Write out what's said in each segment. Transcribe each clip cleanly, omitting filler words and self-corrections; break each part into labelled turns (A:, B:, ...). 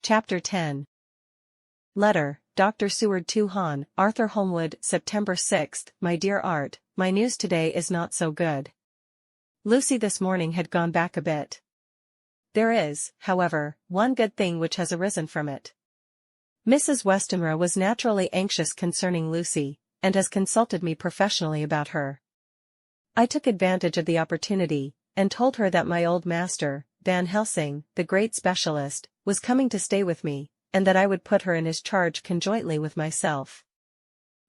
A: Chapter 10. Letter, Dr. Seward to Hon, Arthur Holmwood, September 6. My dear Art, my news today is not so good. Lucy this morning had gone back a bit. There is, however, one good thing which has arisen from it. Mrs. Westenra was naturally anxious concerning Lucy, and has consulted me professionally about her. I took advantage of the opportunity, and told her that my old master, Van Helsing, the great specialist, was coming to stay with me, and that I would put her in his charge conjointly with myself.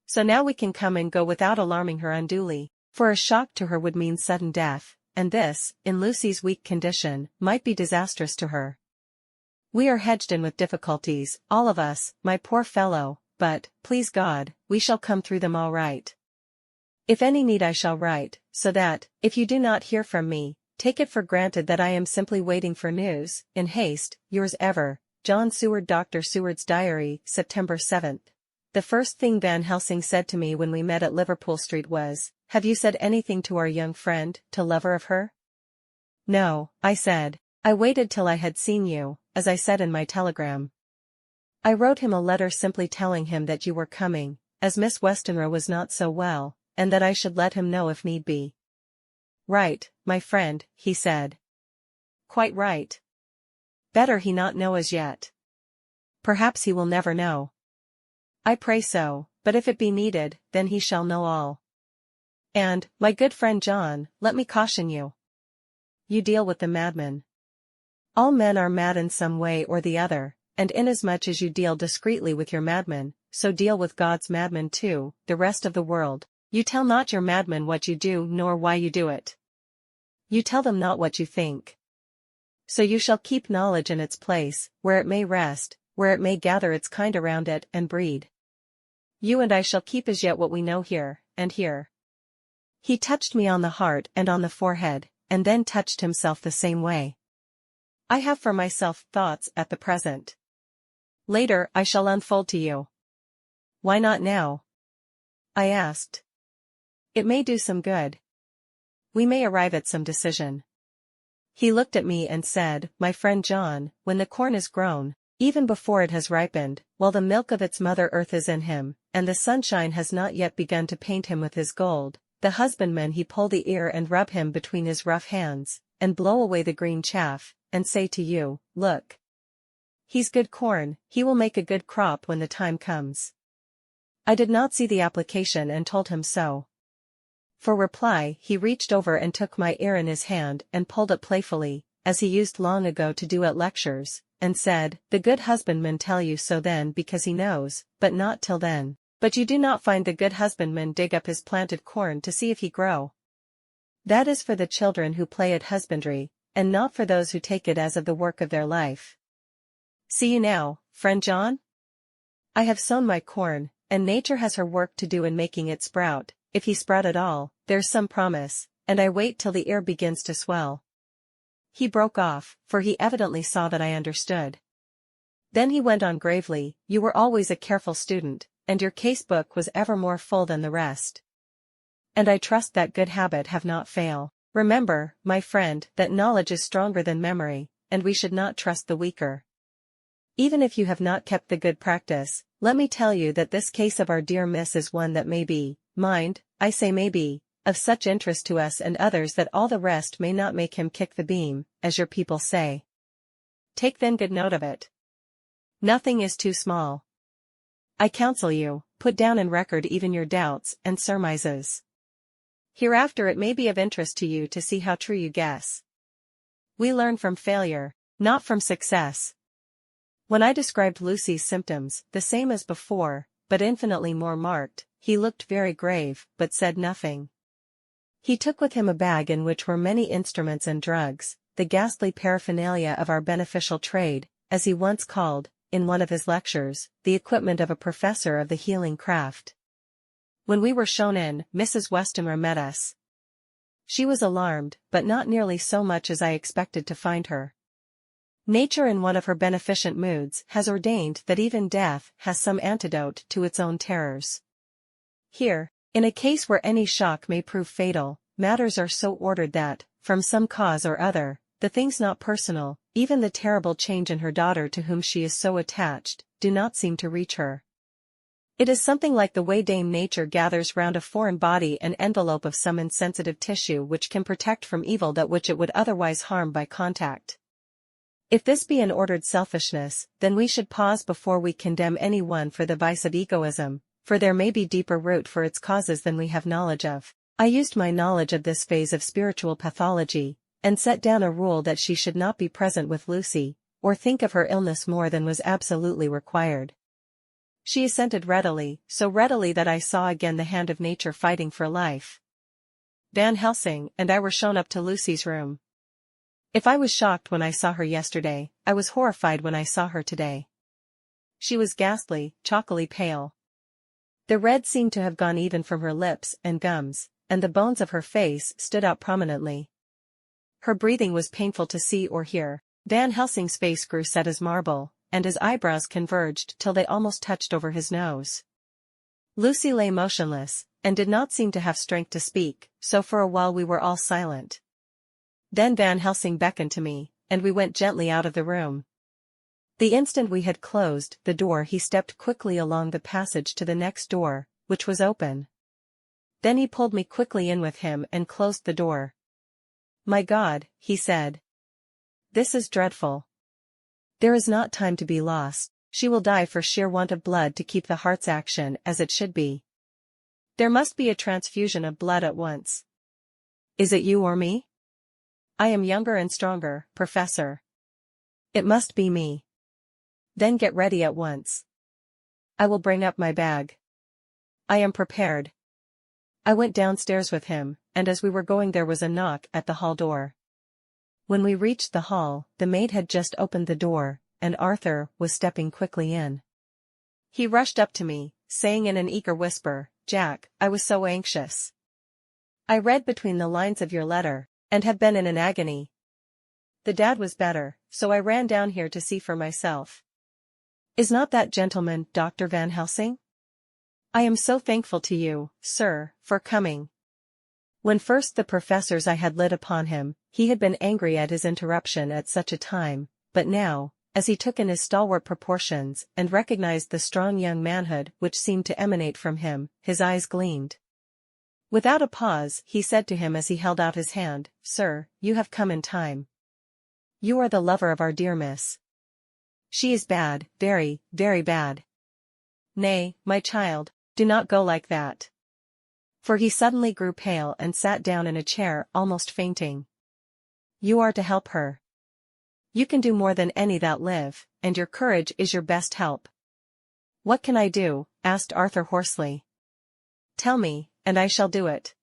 A: So now we can come and go without alarming her unduly, for a shock to her would mean sudden death, and this, in Lucy's weak condition, might be disastrous to her. We are hedged in with difficulties, all of us, my poor fellow, but, please God, we shall come through them all right. If any need I shall write, so that, if you do not hear from me, take it for granted that I am simply waiting for news. In haste, yours ever, John Seward. Dr. Seward's Diary, September 7. The first thing Van Helsing said to me when we met at Liverpool Street was, "Have you said anything to our young friend, to lover of her?" "No," I said. "I waited till I had seen you, as I said in my telegram. I wrote him a letter simply telling him that you were coming, as Miss Westenra was not so well, and that I should let him know if need be." "Right, my friend," he said. "Quite right. Better he not know as yet. Perhaps he will never know. I pray so, but if it be needed, then he shall know all. And, my good friend John, let me caution you. You deal with the madman. All men are mad in some way or the other, and inasmuch as you deal discreetly with your madman, so deal with God's madman too, the rest of the world. You tell not your madmen what you do nor why you do it. You tell them not what you think. So you shall keep knowledge in its place, where it may rest, where it may gather its kind around it and breed. You and I shall keep as yet what we know here, and here." He touched me on the heart and on the forehead, and then touched himself the same way. I have for myself thoughts at the present. Later I shall unfold to you. "Why not now?" I asked. "It may do some good. We may arrive at some decision." He looked at me and said, "My friend John, when the corn is grown, even before it has ripened, while the milk of its mother earth is in him, and the sunshine has not yet begun to paint him with his gold, the husbandman he pull the ear and rub him between his rough hands, and blow away the green chaff, and say to you, Look. He's good corn, he will make a good crop when the time comes." I did not see the application and told him so. For reply he reached over and took my ear in his hand and pulled it playfully, as he used long ago to do at lectures, and said, "The good husbandman tell you so then because he knows, but not till then. But you do not find the good husbandman dig up his planted corn to see if he grow. That is for the children who play at husbandry, and not for those who take it as of the work of their life. See you now, friend John? I have sown my corn, and nature has her work to do in making it sprout. If he sprout at all, there's some promise, and I wait till the ear begins to swell." He broke off, for he evidently saw that I understood. Then he went on gravely, "You were always a careful student, and your case-book was ever more full than the rest. And I trust that good habit have not fail. Remember, my friend, that knowledge is stronger than memory, and we should not trust the weaker. Even if you have not kept the good practice, let me tell you that this case of our dear Miss is one that may be, mind, I say may be, of such interest to us and others that all the rest may not make him kick the beam, as your people say. Take then good note of it. Nothing is too small. I counsel you, put down in record even your doubts and surmises. Hereafter it may be of interest to you to see how true you guess. We learn from failure, not from success. When I described Lucy's symptoms, the same as before, but infinitely more marked, he looked very grave, but said nothing. He took with him a bag in which were many instruments and drugs, the ghastly paraphernalia of our beneficial trade, as he once called, in one of his lectures, the equipment of a professor of the healing craft. When we were shown in, Mrs. Westenra met us. She was alarmed, but not nearly so much as I expected to find her. Nature in one of her beneficent moods has ordained that even death has some antidote to its own terrors. Here, in a case where any shock may prove fatal, matters are so ordered that, from some cause or other, the things not personal, even the terrible change in her daughter to whom she is so attached, do not seem to reach her. It is something like the way Dame Nature gathers round a foreign body an envelope of some insensitive tissue which can protect from evil that which it would otherwise harm by contact. If this be an ordered selfishness, then we should pause before we condemn any one for the vice of egoism, for there may be deeper root for its causes than we have knowledge of. I used my knowledge of this phase of spiritual pathology, and set down a rule that she should not be present with Lucy, or think of her illness more than was absolutely required. She assented readily, so readily that I saw again the hand of nature fighting for life. Van Helsing and I were shown up to Lucy's room. If I was shocked when I saw her yesterday, I was horrified when I saw her today. She was ghastly, chalkily pale. The red seemed to have gone even from her lips and gums, and the bones of her face stood out prominently. Her breathing was painful to see or hear. Van Helsing's face grew set as marble, and his eyebrows converged till they almost touched over his nose. Lucy lay motionless, and did not seem to have strength to speak, so for a while we were all silent. Then Van Helsing beckoned to me, and we went gently out of the room. The instant we had closed the door he stepped quickly along the passage to the next door, which was open. Then he pulled me quickly in with him and closed the door. "My God," he said. "This is dreadful. There is not time to be lost. She will die for sheer want of blood to keep the heart's action as it should be. There must be a transfusion of blood at once. Is it you or me? I am younger and stronger, Professor. It must be me. Then get ready at once. I will bring up my bag. I am prepared." I went downstairs with him, and as we were going there was a knock at the hall door. When we reached the hall, the maid had just opened the door, and Arthur was stepping quickly in. He rushed up to me, saying in an eager whisper, "Jack, I was so anxious. I read between the lines of your letter, and have been in an agony. The dad was better, so I ran down here to see for myself. Is not that gentleman Dr. Van Helsing? I am so thankful to you, sir, for coming." When first the professor's eye had lit upon him, he had been angry at his interruption at such a time, but now, as he took in his stalwart proportions and recognized the strong young manhood which seemed to emanate from him, his eyes gleamed. Without a pause, he said to him as he held out his hand, "Sir, you have come in time. You are the lover of our dear miss. She is bad, very, very bad. Nay, my child, do not go like that." For he suddenly grew pale and sat down in a chair almost fainting. "You are to help her. You can do more than any that live, and your courage is your best help." "What can I do?" asked Arthur hoarsely. "Tell me, and I shall do it.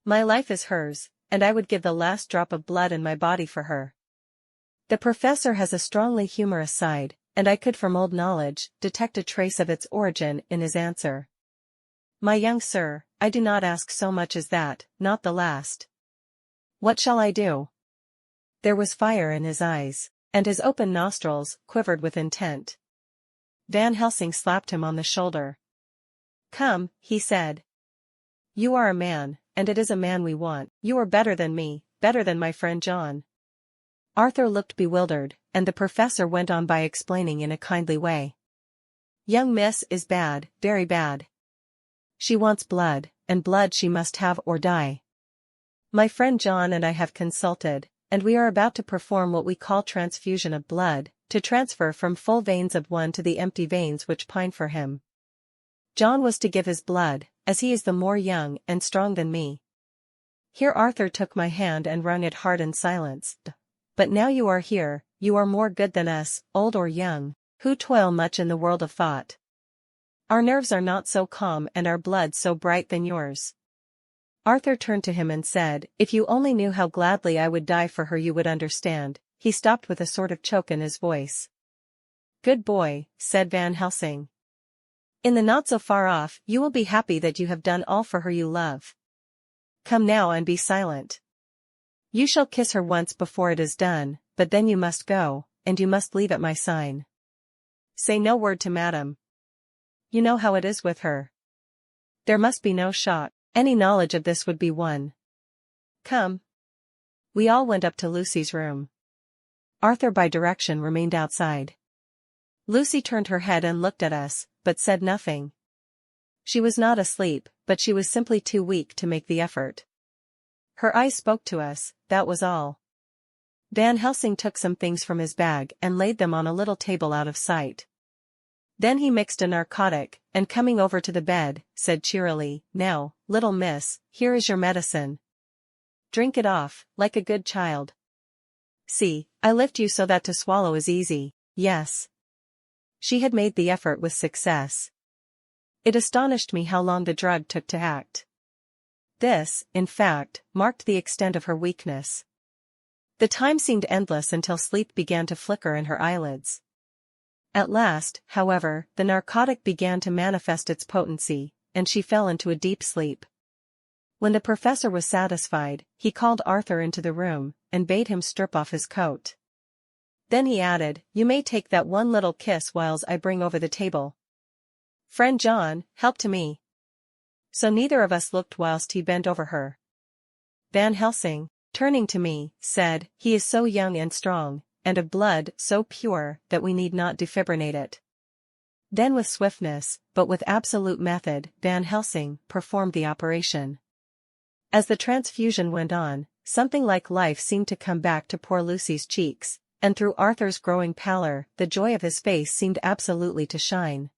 A: My life is hers, and I would give the last drop of blood in my body for her." The professor has a strongly humorous side, and I could from old knowledge detect a trace of its origin in his answer. "My young sir, I do not ask so much as that, not the last." "What shall I do?" There was fire in his eyes, and his open nostrils quivered with intent. Van Helsing slapped him on the shoulder. "Come," he said. "You are a man, and it is a man we want. You are better than me, better than my friend John." Arthur looked bewildered, and the professor went on by explaining in a kindly way. "Young miss is bad, very bad. She wants blood, and blood she must have or die. My friend John and I have consulted, and we are about to perform what we call transfusion of blood, to transfer from full veins of one to the empty veins which pine for him. John was to give his blood, as he is the more young and strong than me." Here Arthur took my hand and wrung it hard in silence. "But now you are here, you are more good than us, old or young, who toil much in the world of thought. Our nerves are not so calm and our blood so bright than yours." Arthur turned to him and said, "If you only knew how gladly I would die for her you would understand." He stopped with a sort of choke in his voice. "Good boy," said Van Helsing. "In the not so far off you will be happy that you have done all for her you love. Come now and be silent. You shall kiss her once before it is done, but then you must go, and you must leave at my sign. Say no word to madam. You know how it is with her. There must be no shock. Any knowledge of this would be one. Come." We all went up to Lucy's room. Arthur by direction remained outside. Lucy turned her head and looked at us, but said nothing. She was not asleep, but she was simply too weak to make the effort. Her eyes spoke to us, that was all. Van Helsing took some things from his bag and laid them on a little table out of sight. Then he mixed a narcotic, and coming over to the bed, said cheerily, "Now, little miss, here is your medicine. Drink it off, like a good child. See, I lift you so that to swallow is easy." Yes. She had made the effort with success. It astonished me how long the drug took to act. This, in fact, marked the extent of her weakness. The time seemed endless until sleep began to flicker in her eyelids. At last, however, the narcotic began to manifest its potency, and she fell into a deep sleep. When the professor was satisfied, he called Arthur into the room, and bade him strip off his coat. Then he added, "You may take that one little kiss whiles I bring over the table. Friend John, help to me." So neither of us looked whilst he bent over her. Van Helsing, turning to me, said, "He is so young and strong, and of blood so pure that we need not defibrinate it." Then with swiftness, but with absolute method, Van Helsing performed the operation. As the transfusion went on, something like life seemed to come back to poor Lucy's cheeks, and through Arthur's growing pallor, the joy of his face seemed absolutely to shine.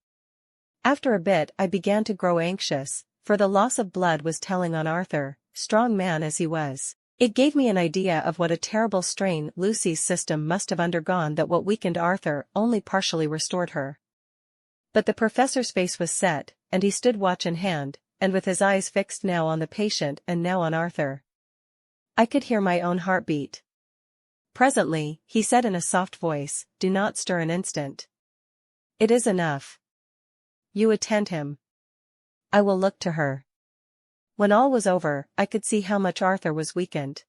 A: After a bit I began to grow anxious, for the loss of blood was telling on Arthur, strong man as he was. It gave me an idea of what a terrible strain Lucy's system must have undergone, that what weakened Arthur only partially restored her. But the professor's face was set, and he stood watch in hand, and with his eyes fixed now on the patient and now on Arthur. I could hear my own heartbeat. Presently, he said in a soft voice, "Do not stir an instant. It is enough. You attend him. I will look to her." When all was over, I could see how much Arthur was weakened.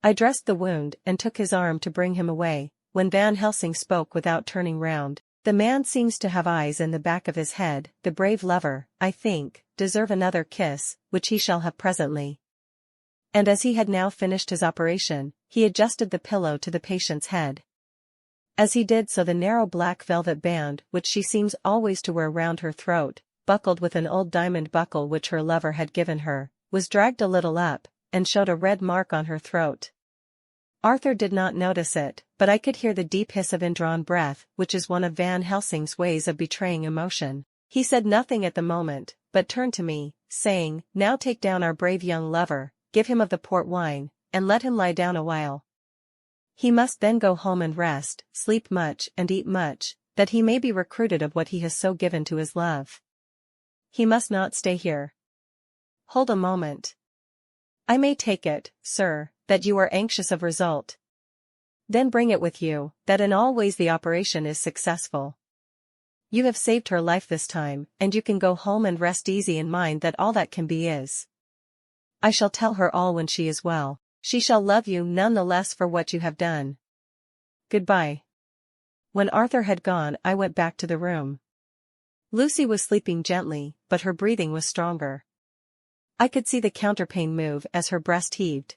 A: I dressed the wound and took his arm to bring him away, when Van Helsing spoke without turning round. "The man seems to have eyes in the back of his head, the brave lover, I think, deserve another kiss, which he shall have presently." And as he had now finished his operation, he adjusted the pillow to the patient's head. As he did so, the narrow black velvet band which she seems always to wear round her throat, buckled with an old diamond buckle which her lover had given her, was dragged a little up, and showed a red mark on her throat. Arthur did not notice it, but I could hear the deep hiss of indrawn breath, which is one of Van Helsing's ways of betraying emotion. He said nothing at the moment, but turned to me, saying, "Now take down our brave young lover, give him of the port wine, and let him lie down a while. He must then go home and rest, sleep much and eat much, that he may be recruited of what he has so given to his love. He must not stay here. Hold a moment. I may take it, sir, that you are anxious of result. Then bring it with you, that in all ways the operation is successful. You have saved her life this time, and you can go home and rest easy in mind that all that can be is. I shall tell her all when she is well. She shall love you none the less for what you have done. Goodbye." When Arthur had gone, I went back to the room. Lucy was sleeping gently, but her breathing was stronger. I could see the counterpane move as her breast heaved.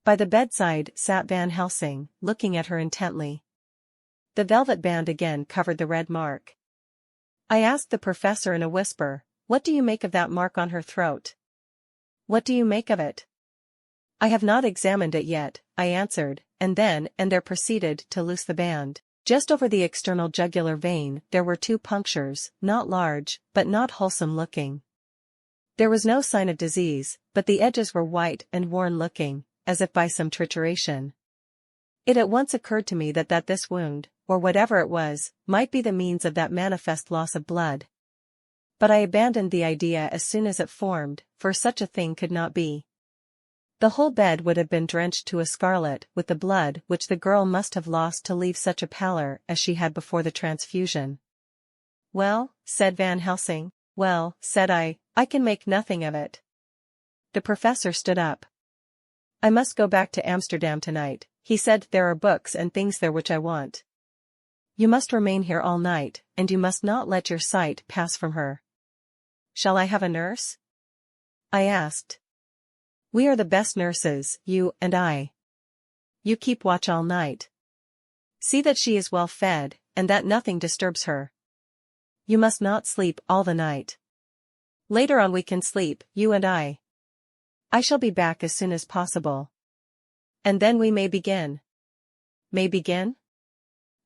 A: By the bedside sat Van Helsing, looking at her intently. The velvet band again covered the red mark. I asked the professor in a whisper, "What do you make of that mark on her throat? What do you make of it?" "I have not examined it yet," I answered, and there proceeded to loose the band. Just over the external jugular vein there were 2 punctures, not large, but not wholesome looking. There was no sign of disease, but the edges were white and worn-looking, as if by some trituration. It at once occurred to me that this wound, or whatever it was, might be the means of that manifest loss of blood. But I abandoned the idea as soon as it formed, for such a thing could not be. The whole bed would have been drenched to a scarlet with the blood which the girl must have lost to leave such a pallor as she had before the transfusion. "Well," said Van Helsing. "Well," said I can make nothing of it." The professor stood up. "I must go back to Amsterdam tonight," he said. "There are books and things there which I want. You must remain here all night, and you must not let your sight pass from her." "Shall I have a nurse?" I asked. We are the best nurses, you and I. You keep watch all night. See that she is well fed, and that nothing disturbs her. You must not sleep all the night. Later on we can sleep, you and I. I shall be back as soon as possible. And then we may begin. May begin?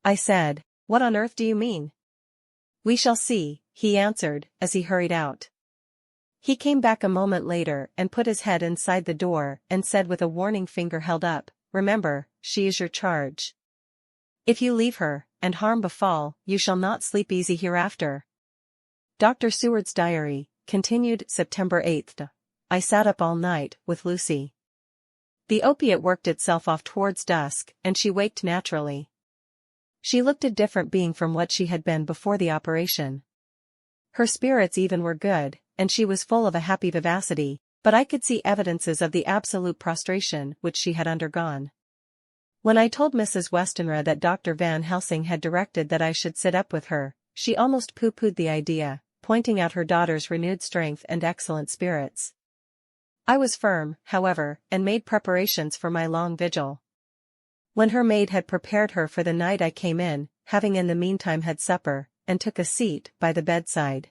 A: I said, what on earth do you mean? We shall see, he answered, as he hurried out. He came back a moment later and put his head inside the door and said with a warning finger held up, remember, she is your charge. If you leave her, and harm befall, you shall not sleep easy hereafter. Dr. Seward's diary, continued September 8th. I sat up all night, with Lucy. The opiate worked itself off towards dusk, and she waked naturally. She looked a different being from what she had been before the operation. Her spirits even were good, and she was full of a happy vivacity, but I could see evidences of the absolute prostration which she had undergone. When I told Mrs. Westenra that Dr. Van Helsing had directed that I should sit up with her, she almost pooh-poohed the idea, pointing out her daughter's renewed strength and excellent spirits. I was firm, however, and made preparations for my long vigil. When her maid had prepared her for the night I came in, having in the meantime had supper, and took a seat by the bedside.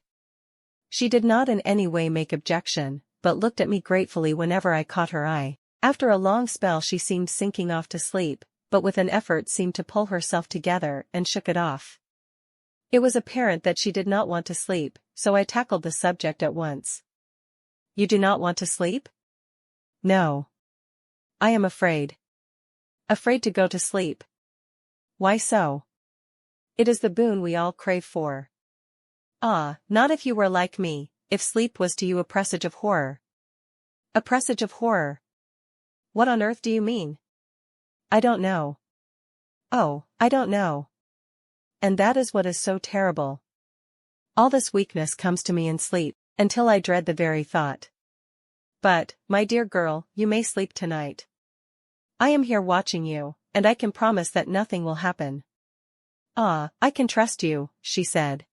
A: She did not in any way make objection, but looked at me gratefully whenever I caught her eye. After a long spell she seemed sinking off to sleep, but with an effort seemed to pull herself together and shook it off. It was apparent that she did not want to sleep, so I tackled the subject at once. You do not want to sleep? No. I am afraid. Afraid to go to sleep. Why so? It is the boon we all crave for. Ah, not if you were like me, if sleep was to you a presage of horror. A presage of horror? What on earth do you mean? I don't know. Oh, I don't know. And that is what is so terrible. All this weakness comes to me in sleep, until I dread the very thought. But, my dear girl, you may sleep tonight. I am here watching you, and I can promise that nothing will happen. Ah, I can trust you, she said.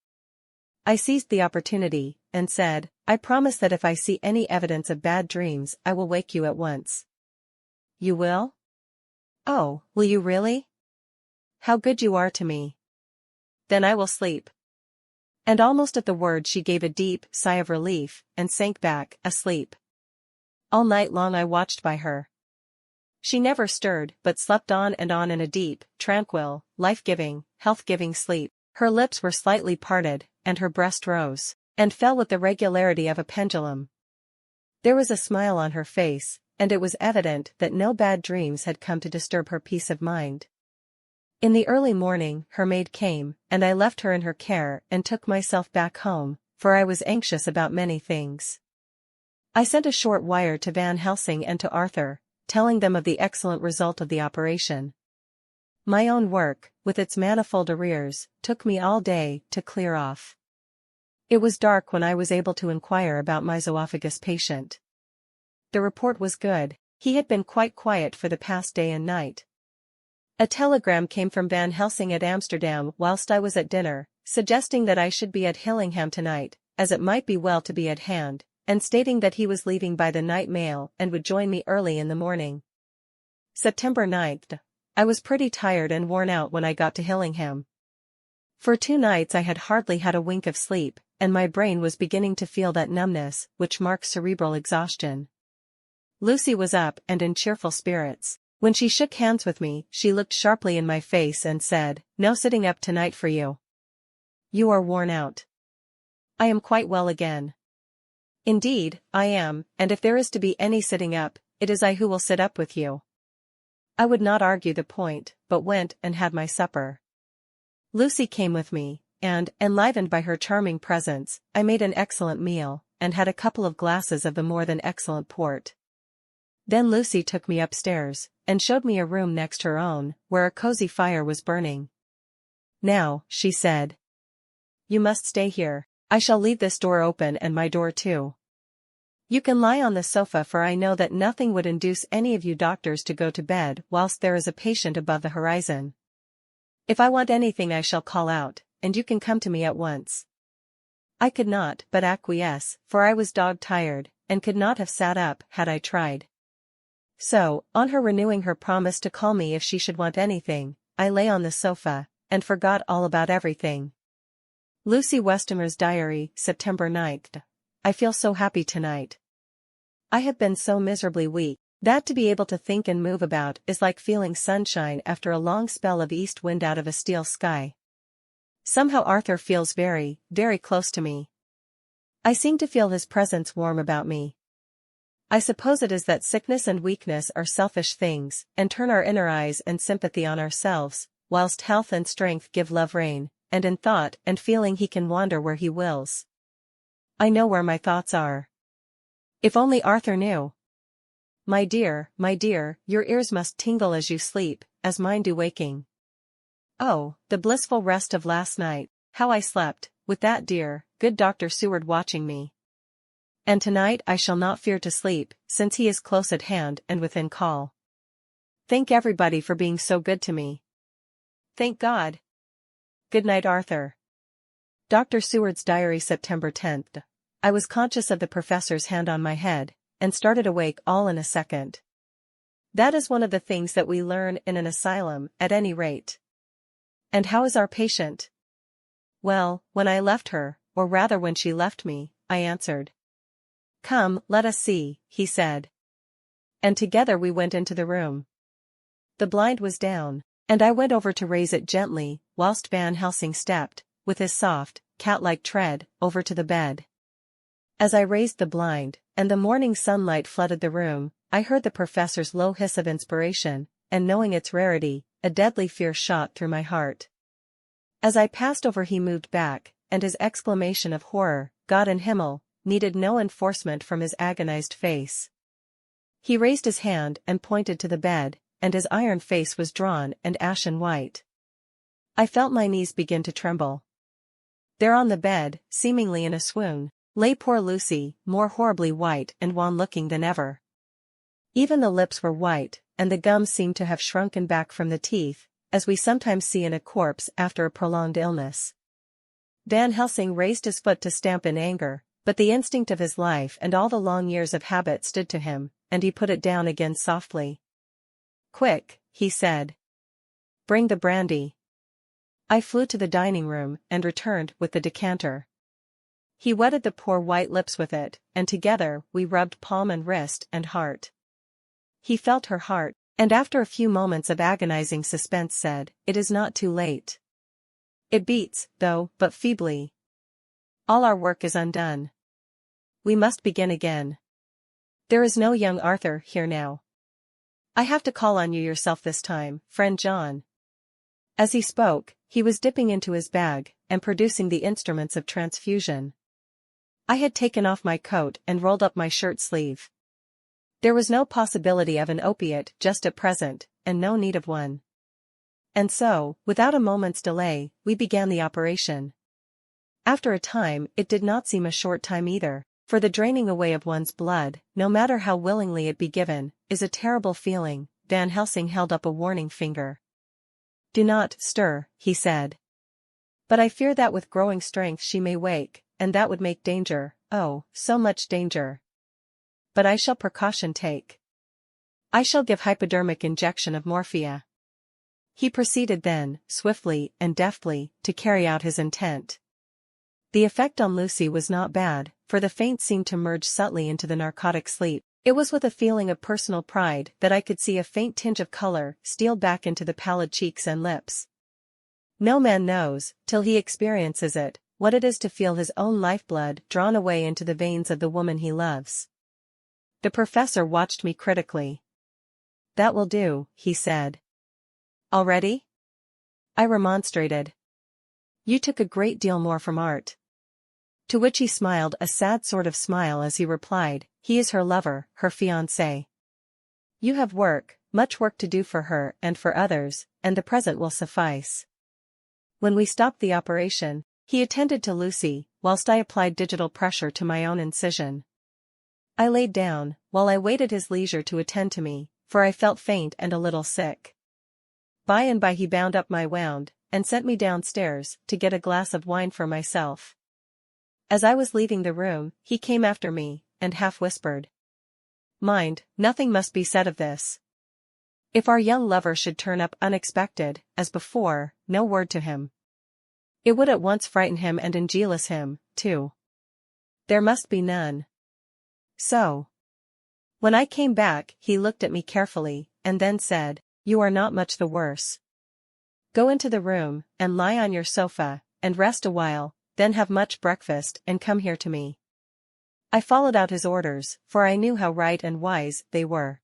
A: I seized the opportunity, and said, I promise that if I see any evidence of bad dreams I will wake you at once. You will? Oh, will you really? How good you are to me. Then I will sleep. And almost at the word she gave a deep sigh of relief, and sank back, asleep. All night long I watched by her. She never stirred, but slept on in a deep, tranquil, life-giving, health-giving sleep. Her lips were slightly parted, and her breast rose, and fell with the regularity of a pendulum. There was a smile on her face, and it was evident that no bad dreams had come to disturb her peace of mind. In the early morning, her maid came, and I left her in her care and took myself back home, for I was anxious about many things. I sent a short wire to Van Helsing and to Arthur, telling them of the excellent result of the operation. My own work, with its manifold arrears, took me all day to clear off. It was dark when I was able to inquire about my zoophagous patient. The report was good. He had been quite quiet for the past day and night. A telegram came from Van Helsing at Amsterdam whilst I was at dinner, suggesting that I should be at Hillingham tonight, as it might be well to be at hand, and stating that he was leaving by the night mail and would join me early in the morning. September 9th. I was pretty tired and worn out when I got to Hillingham. For 2 nights I had hardly had a wink of sleep, and my brain was beginning to feel that numbness which marks cerebral exhaustion. Lucy was up and in cheerful spirits. When she shook hands with me, she looked sharply in my face and said, "No sitting up tonight for you. You are worn out." I am quite well again. Indeed, I am, and if there is to be any sitting up, it is I who will sit up with you. I would not argue the point, but went and had my supper. Lucy came with me, and, enlivened by her charming presence, I made an excellent meal, and had a couple of glasses of the more than excellent port. Then Lucy took me upstairs, and showed me a room next her own, where a cozy fire was burning. "Now," she said, "you must stay here. I shall leave this door open and my door too. You can lie on the sofa, for I know that nothing would induce any of you doctors to go to bed whilst there is a patient above the horizon. If I want anything I shall call out, and you can come to me at once." I could not but acquiesce, for I was dog-tired, and could not have sat up had I tried. So, on her renewing her promise to call me if she should want anything, I lay on the sofa, and forgot all about everything. Lucy Westomer's Diary, September 9th. I feel so happy tonight. I have been so miserably weak, that to be able to think and move about is like feeling sunshine after a long spell of east wind out of a steel sky. Somehow Arthur feels very, very close to me. I seem to feel his presence warm about me. I suppose it is that sickness and weakness are selfish things, and turn our inner eyes and sympathy on ourselves, whilst health and strength give love rein, and in thought and feeling he can wander where he wills. I know where my thoughts are. If only Arthur knew. My dear, your ears must tingle as you sleep, as mine do waking. Oh, the blissful rest of last night, how I slept, with that dear, good Dr. Seward watching me. And tonight I shall not fear to sleep, since he is close at hand and within call. Thank everybody for being so good to me. Thank God. Good night, Arthur. Dr. Seward's Diary, September 10th. I was conscious of the professor's hand on my head, and started awake all in a second. That is one of the things that we learn in an asylum, at any rate. And how is our patient? Well, when I left her, or rather when she left me, I answered. Come, let us see, he said. And together we went into the room. The blind was down, and I went over to raise it gently, whilst Van Helsing stepped, with his soft, cat-like tread, over to the bed. As I raised the blind, and the morning sunlight flooded the room, I heard the professor's low hiss of inspiration, and knowing its rarity, a deadly fear shot through my heart. As I passed over he moved back, and his exclamation of horror, God in Himmel, needed no enforcement from his agonized face. He raised his hand and pointed to the bed, and his iron face was drawn and ashen white. I felt my knees begin to tremble. There on the bed, seemingly in a swoon, lay poor Lucy, more horribly white and wan-looking than ever. Even the lips were white, and the gums seemed to have shrunken back from the teeth, as we sometimes see in a corpse after a prolonged illness. Van Helsing raised his foot to stamp in anger, but the instinct of his life and all the long years of habit stood to him, and he put it down again softly. Quick, he said. Bring the brandy. I flew to the dining room and returned with the decanter. He wetted the poor white lips with it, and together we rubbed palm and wrist and heart. He felt her heart, and after a few moments of agonizing suspense said, It is not too late. It beats, though, but feebly. All our work is undone. We must begin again. There is no young Arthur here now. I have to call on you yourself this time, friend John. As he spoke, he was dipping into his bag, and producing the instruments of transfusion. I had taken off my coat and rolled up my shirt sleeve. There was no possibility of an opiate just at present, and no need of one. And so, without a moment's delay, we began the operation. After a time, it did not seem a short time either, for the draining away of one's blood, no matter how willingly it be given, is a terrible feeling. Van Helsing held up a warning finger. Do not stir, he said. But I fear that with growing strength she may wake, and that would make danger, oh, so much danger. But I shall precaution take. I shall give hypodermic injection of morphia. He proceeded then, swiftly and deftly, to carry out his intent. The effect on Lucy was not bad, for the faint seemed to merge subtly into the narcotic sleep. It was with a feeling of personal pride that I could see a faint tinge of color steal back into the pallid cheeks and lips. No man knows, till he experiences it, what it is to feel his own lifeblood drawn away into the veins of the woman he loves. The professor watched me critically. That will do, he said. Already? I remonstrated. You took a great deal more from Art. To which he smiled a sad sort of smile as he replied, he is her lover, her fiancé. You have work, much work to do for her and for others, and the present will suffice. When we stopped the operation, he attended to Lucy, whilst I applied digital pressure to my own incision. I laid down, while I waited his leisure to attend to me, for I felt faint and a little sick. By and by he bound up my wound, and sent me downstairs, to get a glass of wine for myself. As I was leaving the room, he came after me, and half whispered. Mind, nothing must be said of this. If our young lover should turn up unexpected, as before, no word to him. It would at once frighten him and enjealous him, too. There must be none. So. When I came back, he looked at me carefully, and then said, "You are not much the worse. Go into the room, and lie on your sofa, and rest a while, then have much breakfast and come here to me." I followed out his orders, for I knew how right and wise they were.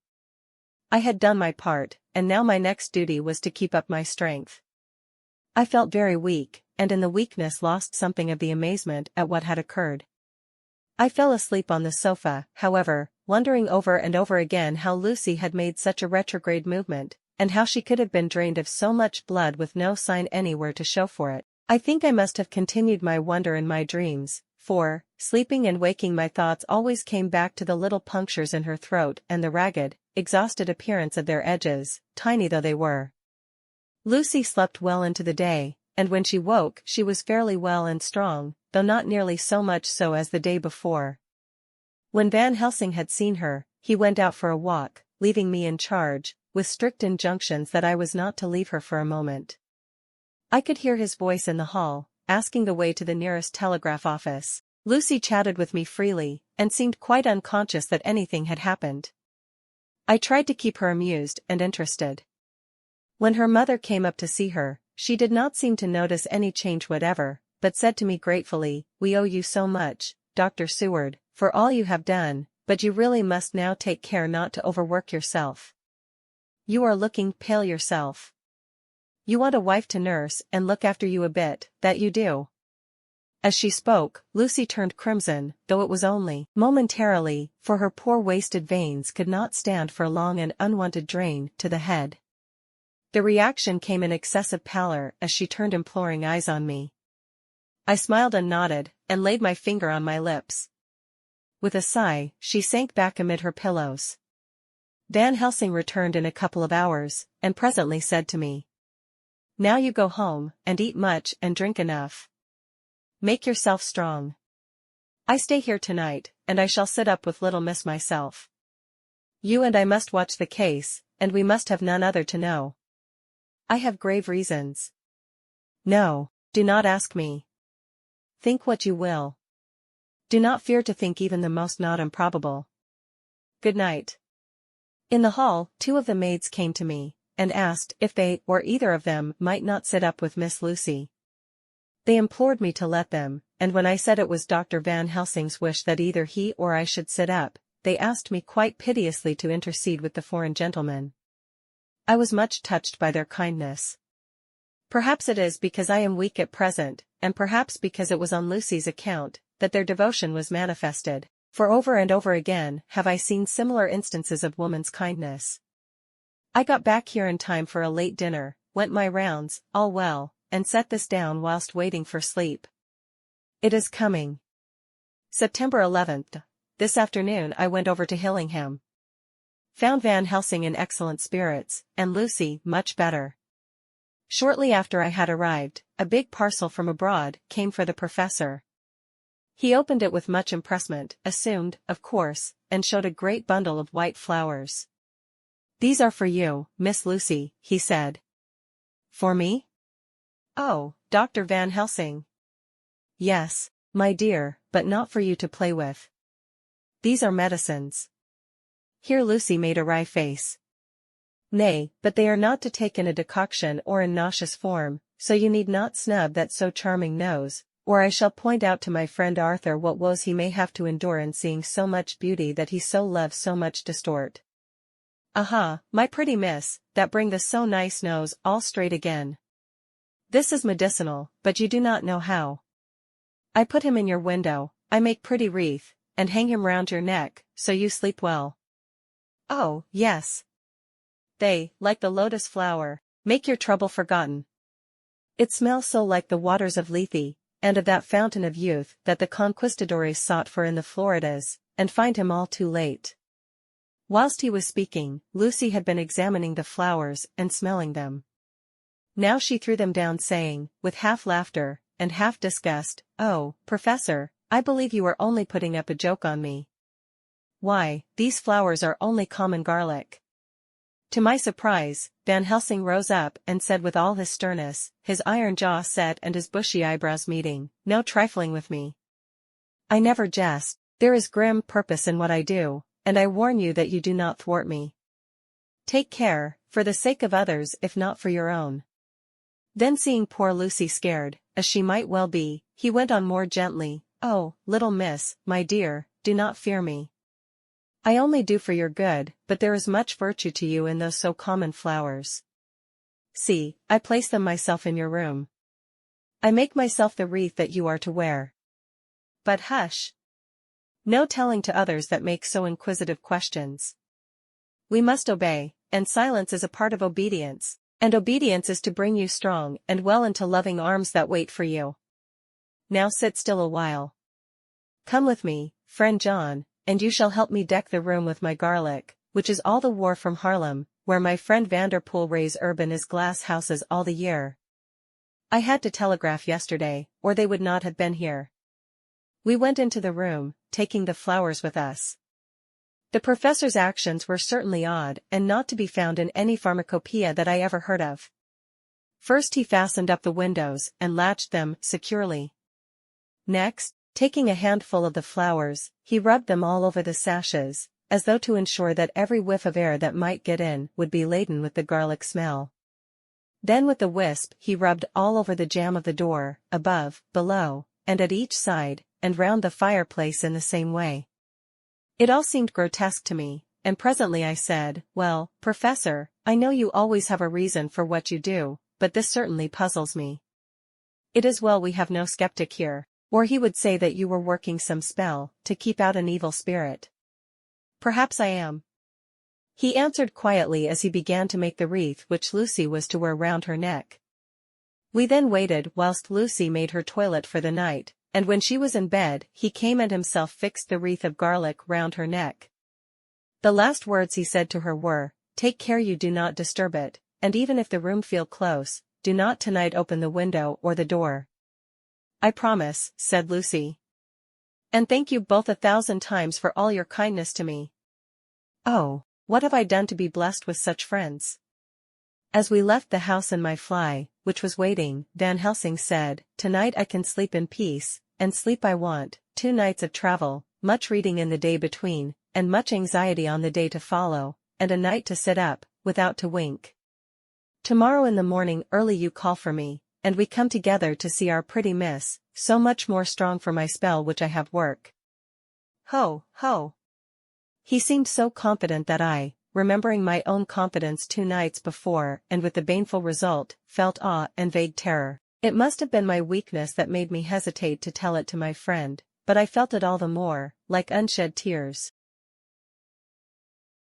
A: I had done my part, and now my next duty was to keep up my strength. I felt very weak, and in the weakness lost something of the amazement at what had occurred. I fell asleep on the sofa, however, wondering over and over again how Lucy had made such a retrograde movement, and how she could have been drained of so much blood with no sign anywhere to show for it. I think I must have continued my wonder in my dreams, for, sleeping and waking, my thoughts always came back to the little punctures in her throat and the ragged, exhausted appearance of their edges, tiny though they were. Lucy slept well into the day, and when she woke she was fairly well and strong, though not nearly so much so as the day before. When Van Helsing had seen her, he went out for a walk, leaving me in charge, with strict injunctions that I was not to leave her for a moment. I could hear his voice in the hall, asking the way to the nearest telegraph office. Lucy chatted with me freely, and seemed quite unconscious that anything had happened. I tried to keep her amused and interested. When her mother came up to see her, she did not seem to notice any change whatever, but said to me gratefully, "We owe you so much, Dr. Seward, for all you have done, but you really must now take care not to overwork yourself. You are looking pale yourself. You want a wife to nurse and look after you a bit, that you do." As she spoke, Lucy turned crimson, though it was only momentarily, for her poor wasted veins could not stand for a long and unwanted drain to the head. The reaction came in excessive pallor as she turned imploring eyes on me. I smiled and nodded, and laid my finger on my lips. With a sigh, she sank back amid her pillows. Van Helsing returned in a couple of hours, and presently said to me, "Now you go home, and eat much and drink enough. Make yourself strong. I stay here tonight, and I shall sit up with little miss myself. You and I must watch the case, and we must have none other to know. I have grave reasons. No, do not ask me. Think what you will. Do not fear to think even the most not improbable. Good night." In the hall, two of the maids came to me, and asked if they, or either of them, might not sit up with Miss Lucy. They implored me to let them, and when I said it was Dr. Van Helsing's wish that either he or I should sit up, they asked me quite piteously to intercede with the foreign gentlemen. I was much touched by their kindness. Perhaps it is because I am weak at present, and perhaps because it was on Lucy's account, that their devotion was manifested, for over and over again have I seen similar instances of woman's kindness. I got back here in time for a late dinner, went my rounds, all well, and set this down whilst waiting for sleep. It is coming. September 11th. This afternoon I went over to Hillingham. Found Van Helsing in excellent spirits, and Lucy much better. Shortly after I had arrived, a big parcel from abroad came for the professor. He opened it with much impressment, assumed, of course, and showed a great bundle of white flowers. "These are for you, Miss Lucy," he said. "For me?" "Oh, Dr. Van Helsing." "Yes, my dear, but not for you to play with. These are medicines." Here Lucy made a wry face. "Nay, but they are not to take in a decoction or in nauseous form, so you need not snub that so charming nose, or I shall point out to my friend Arthur what woes he may have to endure in seeing so much beauty that he so loves so much distort. Aha, my pretty miss, that bring the so nice nose all straight again. This is medicinal, but you do not know how. I put him in your window, I make pretty wreath, and hang him round your neck, so you sleep well. Oh, yes. They, like the lotus flower, make your trouble forgotten. It smells so like the waters of Lethe, and of that fountain of youth that the conquistadores sought for in the Floridas, and find him all too late." Whilst he was speaking, Lucy had been examining the flowers and smelling them. Now she threw them down, saying, with half laughter, and half disgust, "Oh, Professor, I believe you are only putting up a joke on me." Why, these flowers are only common garlic. To my surprise, Van Helsing rose up and said with all his sternness, his iron jaw set and his bushy eyebrows meeting, "No trifling with me. I never jest, there is grim purpose in what I do, and I warn you that you do not thwart me. Take care, for the sake of others if not for your own." Then seeing poor Lucy scared, as she might well be, he went on more gently, "Oh, little miss, my dear, do not fear me. I only do for your good, but there is much virtue to you in those so common flowers. See, I place them myself in your room. I make myself the wreath that you are to wear. But hush! No telling to others that make so inquisitive questions. We must obey, and silence is a part of obedience, and obedience is to bring you strong and well into loving arms that wait for you. Now sit still a while. Come with me, friend John, and you shall help me deck the room with my garlic, which is all the war from Haarlem, where my friend Vanderpool Ray's urban is glass houses all the year. I had to telegraph yesterday, or they would not have been here." We went into the room, taking the flowers with us. The professor's actions were certainly odd and not to be found in any pharmacopoeia that I ever heard of. First he fastened up the windows and latched them securely. Next, taking a handful of the flowers, he rubbed them all over the sashes, as though to ensure that every whiff of air that might get in would be laden with the garlic smell. Then with the wisp he rubbed all over the jamb of the door, above, below, and at each side, and round the fireplace in the same way. It all seemed grotesque to me, and presently I said, "Well, Professor, I know you always have a reason for what you do, but this certainly puzzles me. It is well we have no skeptic here, or he would say that you were working some spell to keep out an evil spirit." "Perhaps I am," he answered quietly as he began to make the wreath which Lucy was to wear round her neck. We then waited whilst Lucy made her toilet for the night, and when she was in bed he came and himself fixed the wreath of garlic round her neck. The last words he said to her were, "Take care you do not disturb it, and even if the room feel close, do not tonight open the window or the door." "I promise," said Lucy. "And thank you both 1,000 times for all your kindness to me. Oh, what have I done to be blessed with such friends?" As we left the house in my fly, which was waiting, Van Helsing said, "Tonight I can sleep in peace, and sleep I want, 2 nights of travel, much reading in the day between, and much anxiety on the day to follow, and a night to sit up, without to wink. Tomorrow in the morning early you call for me, and we come together to see our pretty miss, so much more strong for my spell which I have work." Ho, ho! He seemed so confident that I, remembering my own confidence 2 nights before and with the baneful result, felt awe and vague terror. It must have been my weakness that made me hesitate to tell it to my friend, but I felt it all the more, like unshed tears.